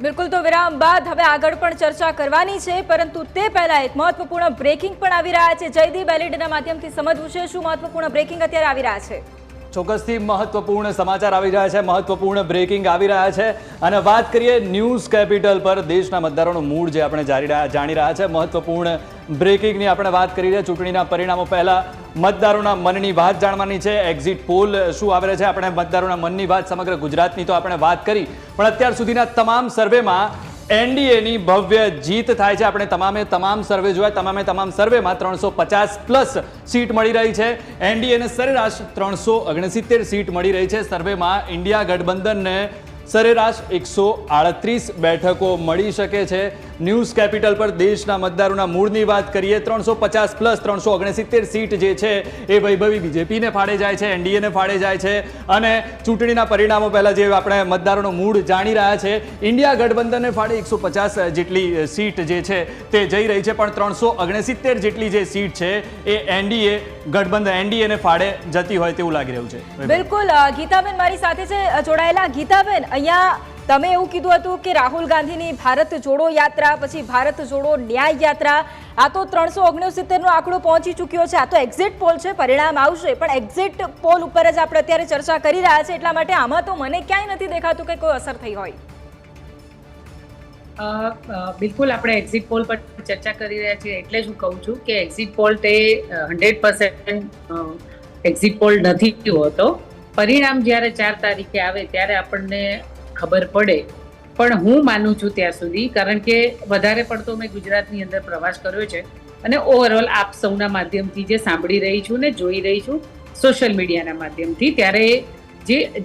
બિલકુલ, તો વિરામ બાદ હવે આગળ પણ ચર્ચા કરવાની છે, પરંતુ તે પહેલા એક મહત્વપૂર્ણ બ્રેકિંગ પણ આવી રહ્યા છે. જયદીપ એલઈડીના માધ્યમથી સમજવું છે શું મહત્વપૂર્ણ બ્રેકિંગ અત્યારે આવી રહ્યા છે. ચોક્કસથી મહત્વપૂર્ણ સમાચાર આવી રહ્યા છે, મહત્વપૂર્ણ બ્રેકિંગ આવી રહ્યા છે. અને વાત કરીએ ન્યૂઝ કેપિટલ પર દેશના મતદારોનું મૂડ જે આપણે જાણી રહ્યા છે, મહત્વપૂર્ણ બ્રેકિંગની આપણે વાત કરી રહ્યા. ચૂંટણીના પરિણામો પહેલા મતદારોના મનની વાત જાણવાની છે. એક્ઝિટ પોલ શું આવે છે, આપણે મતદારોના મનની વાત સમગ્ર ગુજરાતની તો આપણે વાત કરી, પણ અત્યાર સુધીના તમામ સર્વેમાં એનડીએની ભવ્ય જીત થાય છે. આપણે તમામ સર્વે જોયા, તમામ સર્વેમાં 350+ સીટ મળી રહી છે. એનડીએને સરેરાશ 369 સીટ મળી રહી છે. સર્વેમાં ઇન્ડિયા ગઠબંધનને સરેરાશ 138 બેઠકો મળી શકે છે. ન્યૂઝ કેપિટલ પર દેશના મતદારોના મૂળની વાત કરીએ, 350+ 369 સીટ જે છે એ વૈભવી બીજેપીને ફાળે જાય છે, એનડીએને ફાળે જાય છે. અને ચૂંટણીના પરિણામો પહેલા જે આપણે મતદારોનો મૂડ જાણી રહ્યા છે, ઇન્ડિયા ગઠબંધનને ફાળે 150 જેટલી સીટ જે છે તે જઈ રહી છે, પણ 369 જેટલી જે સીટ છે એ એનડીએને ફાળે જતી હોય તેવું લાગી રહ્યું છે. બિલકુલ, ગીતાબેન મારી સાથે છે જોડાયેલા. ગીતાબેન, અહીંયા તમે એવું કીધું હતું કે રાહુલ ગાંધીની ભારત જોડો યાત્રા, પછી ભારત જોડો ન્યાય યાત્રા, આ તો 369 નો આંકડો પહોંચી ચૂક્યો છે. આ તો એક્ઝિટ પોલ છે, પરિણામ આવશે, પણ એક્ઝિટ પોલ ઉપર જ આપણે અત્યારે ચર્ચા કરી રહ્યા છે, એટલા માટે આમાં તો મને ક્યાંય નથી દેખાતું કે કોઈ અસર થઈ હોય. બિલકુલ, આપણે એક્ઝિટ પોલ પર ચર્ચા કરી રહ્યા છીએ, એટલે જ હું કહું છું કે એક્ઝિટ પોલ તે 100% એક્ઝિટ પોલ નથી હોતો. પરિણામ જ્યારે 4 તારીખે આવે ત્યારે આપણને ખબર પડે. પણ હું માનું છું ત્યાં સુધી, કારણ કે વધારે પડતો મેં ગુજરાતની અંદર પ્રવાસ કર્યો છે અને ઓવરઓલ આપ સૌના માધ્યમથી જે સાંભળી રહી છું ને જોઈ રહી છું સોશિયલ મીડિયાના માધ્યમથી, ત્યારે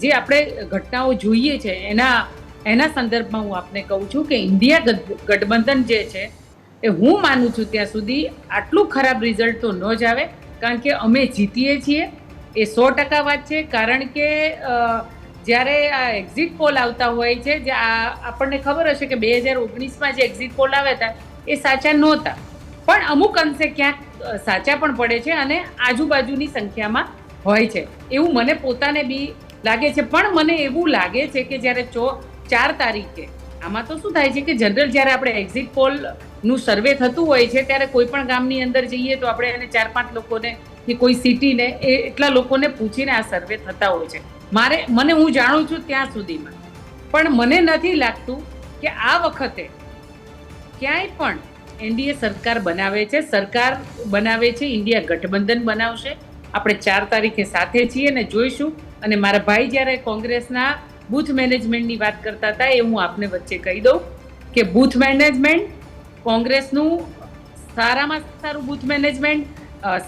જે આપણે ઘટનાઓ જોઈએ છે એના સંદર્ભમાં હું આપને કહું છું કે ઇન્ડિયા ગઠબંધન જે છે એ હું માનું છું ત્યાં સુધી આટલું ખરાબ રિઝલ્ટ તો ન જ આવે, કારણ કે અમે જીતીએ છીએ એ 100% વાત છે. કારણ કે જ્યારે આ એક્ઝિટ પોલ આવતા હોય છે, જે આપણને ખબર હશે કે 2019માં જે એક્ઝિટ પોલ આવ્યા હતા એ સાચા નહોતા, પણ અમુક અંશે ક્યાંક સાચા પણ પડે છે અને આજુબાજુની સંખ્યામાં હોય છે એવું મને પોતાને બી લાગે છે. પણ મને એવું લાગે છે કે જ્યારે 4 તારીખે આમાં તો શું થાય છે કે જનરલ જ્યારે આપણે એક્ઝિટ પોલનું સર્વે થતું હોય છે ત્યારે કોઈ પણ ગામની અંદર જઈએ તો આપણે એને 4-5 લોકોને કે કોઈ સિટીને એટલા લોકોને પૂછીને આ સર્વે થતા હોય છે. મને હું જાણું છું ત્યાં સુધીમાં, પણ મને નથી લાગતું કે આ વખતે ક્યાંય પણ એનડીએ સરકાર બનાવે છે, ઇન્ડિયા ગઠબંધન બનાવશે. આપણે 4 તારીખે સાથે છીએ ને જોઈશું. અને મારા ભાઈ જ્યારે કોંગ્રેસના બૂથ મેનેજમેન્ટની વાત કરતા હતા, એ હું આપને વચ્ચે કહી દઉં કે બૂથ મેનેજમેન્ટ કોંગ્રેસનું સારામાં સારું બૂથ મેનેજમેન્ટ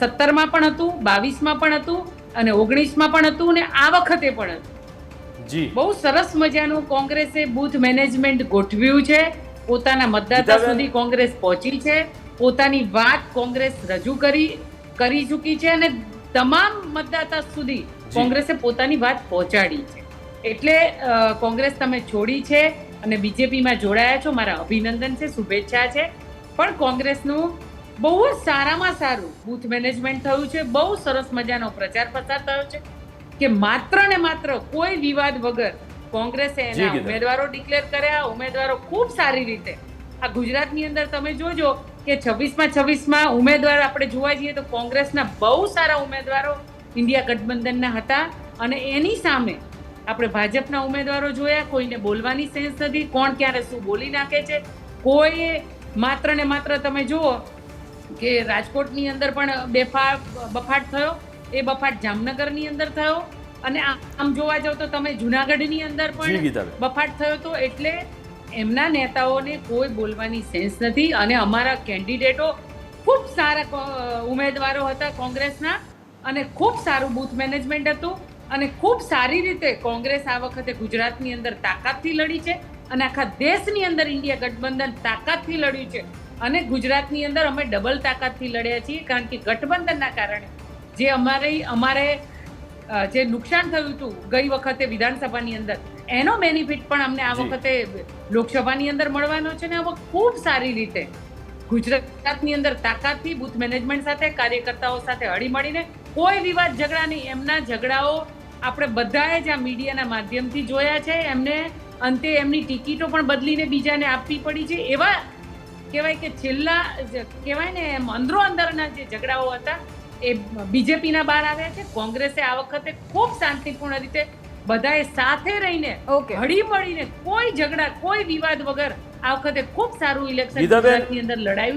17માં પણ હતું, 22માં પણ હતું અને 19માં પણ હતું અને આ વખતે પણ હતું. બહુ સરસ મજાનું કોંગ્રેસે બૂથ મેનેજમેન્ટ ગોઠવ્યું છે. પોતાના મતદાતા સુધી કોંગ્રેસ પહોંચી છે, પોતાની વાત કોંગ્રેસ રજૂ કરી ચૂકી છે અને તમામ મતદાતા સુધી કોંગ્રેસે પોતાની વાત પહોંચાડી છે. એટલે કોંગ્રેસ તમે છોડી છે અને બીજેપીમાં જોડાયા છો, મારા અભિનંદન છે, શુભેચ્છા છે. પણ કોંગ્રેસનું બહુ જ સારામાં સારું બૂથ મેનેજમેન્ટ થયું છે. બહુ સરસ મજાનો પ્રચાર પ્રસાર થયો છે કે માત્ર ને માત્ર કોઈ વિવાદ વગર કોંગ્રેસે એના ઉમેદવારો ડિક્લેર કર્યા. ઉમેદવારો ખૂબ સારી રીતે આ ગુજરાતની અંદર તમે જોજો કે 26માં ઉમેદવાર આપણે જોવા જઈએ તો કોંગ્રેસના બહુ સારા ઉમેદવારો ઇન્ડિયા ગઠબંધનના હતા અને એની સામે આપણે ભાજપના ઉમેદવારો જોયા. કોઈને બોલવાની સેન્સ નથી, કોણ ક્યારે શું બોલી નાખે છે. કોઈ માત્ર ને માત્ર તમે જુઓ કે રાજકોટની અંદર પણ બફાટ થયો, એ બફાટ જામનગરની અંદર થયો અને આમ જોવા જાવ તો તમે જુનાગઢની અંદર પણ બફાટ થયો હતો. એટલે એમના નેતાઓને કોઈ બોલવાની સેન્સ નથી અને અમારા કેન્ડિડેટો ખૂબ સારા ઉમેદવારો હતા કોંગ્રેસના અને ખૂબ સારું બૂથ મેનેજમેન્ટ હતું અને ખૂબ સારી રીતે કોંગ્રેસ આ વખતે ગુજરાતની અંદર તાકાતથી લડી છે અને આખા દેશની અંદર ઇન્ડિયા ગઠબંધન તાકાતથી લડ્યું છે અને ગુજરાતની અંદર અમે ડબલ તાકાતથી લડ્યા છીએ. કારણ કે ગઠબંધનના કારણે જે અમારે જે નુકસાન થયું હતું ગઈ વખતે વિધાનસભાની અંદર, એનો બેનિફિટ પણ અમને આ વખતે લોકસભાની અંદર મળવાનો છે ને હવે ખૂબ સારી રીતે ગુજરાતની અંદર તાકાતથી બૂથ મેનેજમેન્ટ સાથે કાર્યકર્તાઓ સાથે હળી મળીને કોઈ વિવાદ ઝઘડા નહીં. એમના ઝઘડાઓ આપણે બધાએ જ આ મીડિયાના માધ્યમથી જોયા છે. એમને અંતે એમની ટિકિટો પણ બદલીને બીજાને આપવી પડી છે. એવા કહેવાય કે છેલ્લા કહેવાય ને એમ અંદરો અંદરના જે ઝઘડાઓ હતા એ બીજેપીના બહાર આવ્યા છે. કોંગ્રેસે આ વખતે ખૂબ શાંતિપૂર્ણ રીતે બધાએ સાથે રહીને Okay. હળી મળીને કોઈ ઝઘડા કોઈ વિવાદ વગર આ વખતે ખૂબ સારું ઇલેક્શન ગીતાબેન, ગુજરાતની અંદર લડાયું